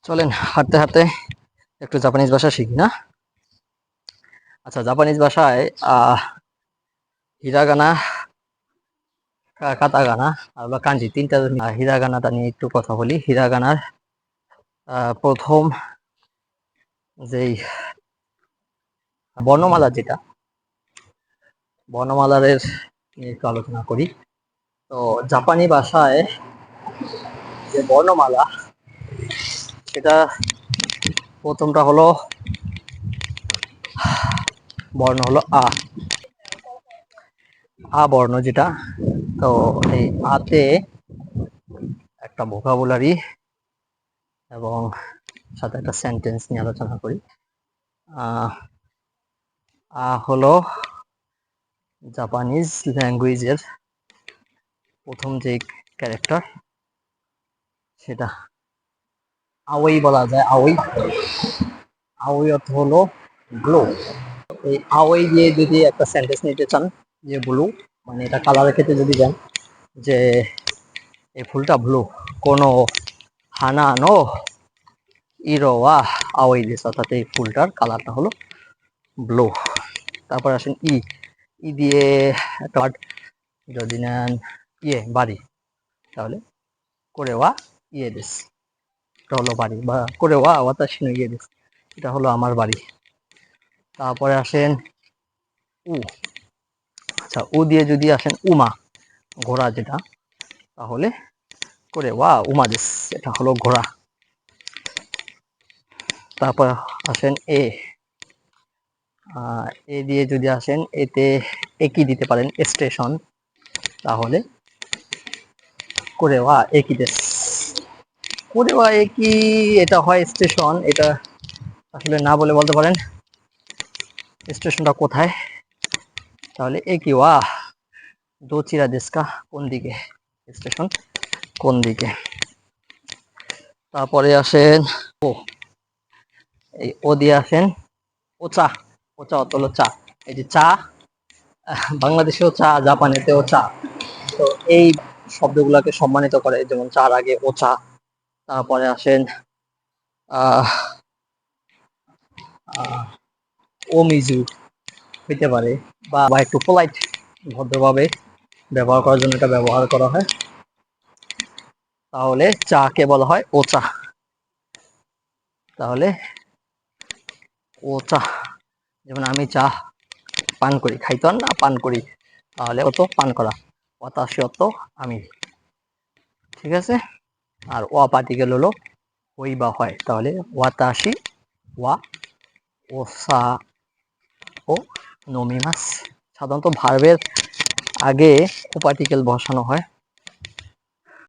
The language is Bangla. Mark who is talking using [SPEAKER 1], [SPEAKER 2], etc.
[SPEAKER 1] চলেন হাঁটতে হাঁটতে একটু জাপানিজ ভাষা শিখি না। আচ্ছা, জাপানিজ ভাষায় হিরাগানা, কাতাগানা আর কাঞ্জি তিনটা হিরাগানাটা নিয়ে একটু কথা বলি। হিরাগানার প্রথম যেই বর্ণমালা, যেটা বর্ণমালার নিয়ে একটু আলোচনা করি। তো জাপানি ভাষায় যে বর্ণমালা, সেটা প্রথমটা হলো বর্ণ হলো আ বর্ণ, যেটা তো এই আতে একটা ভোকাবুলারি এবং সাথে একটা সেন্টেন্স নিয়ে আলোচনা করি। হলো জাপানিজ ল্যাঙ্গুয়েজের প্রথম যে ক্যারেক্টার, সেটা আওই বলা যায়। আওই আওই অর্থ হলো ব্লু। এই আওই দিয়ে যদি একটা সেন্টেন্স নিতে চান, যে ব্লু মানে এটা কালারের ক্ষেত্রে যদি দেন যে এই ফুলটা ব্লু, কোনো হানা নো ইরো ওয়া আওই দিস, অর্থাৎ এই ফুলটার কালারটা হলো ব্লু। তারপর আসেন ই দিয়ে একটা যদি নেন বাড়ি, তাহলে করে ওয়া দিস, এটা হলো বাড়ি, বা করে ওয়া ওয়াতাশি নো দিস, এটা হলো আমার বাড়ি। তারপরে আসেন উ। আচ্ছা, উ দিয়ে যদি আসেন উমা, ঘোড়া যেটা, তাহলে করে ওয়া উমা দিস, এটা হলো ঘোড়া। তারপর আসেন এ দিয়ে যদি আসেন এতে একই দিতে পারেন, স্টেশন, তাহলে করে ওয়া একই দেশ, করে ওয়া একই, এটা হয় স্টেশন। এটা আসলে না বলে বলতে পারেন স্টেশনটা কোথায়, তাহলে একই ওয়া দোচিরা দেশকা, কোন দিকে, স্টেশন কোন দিকে। তারপরে আসেন ও দিয়ে আসেন ওচা। ওচা অত হলো চা। এই যে চা, বাংলাদেশেও চা, জাপানেতেও চা। তো এই শব্দগুলোকে সম্মানিত করে, যেমন চার আগে ও চা। তারপরে আসেন ও মিজু হইতে পারে, বা একটু পোলাইট, ভদ্রভাবে ব্যবহার করার জন্য এটা ব্যবহার করা হয়। তাহলে চাকে বলা হয় ও চা। তাহলে ও চা, যেমন আমি চা পান করি, খাইতো না পান করি, তাহলে অত পান করা, ওয়াতাশি অত আমি, ঠিক আছে। আর ওয়া পার্টিকেল হলো হই বা হয়, তাহলে ওয়াতাশি ওয়া ওসা ও নমিমাস। সাধারণত ভার্বের আগে ও পার্টিকেল বসানো হয়।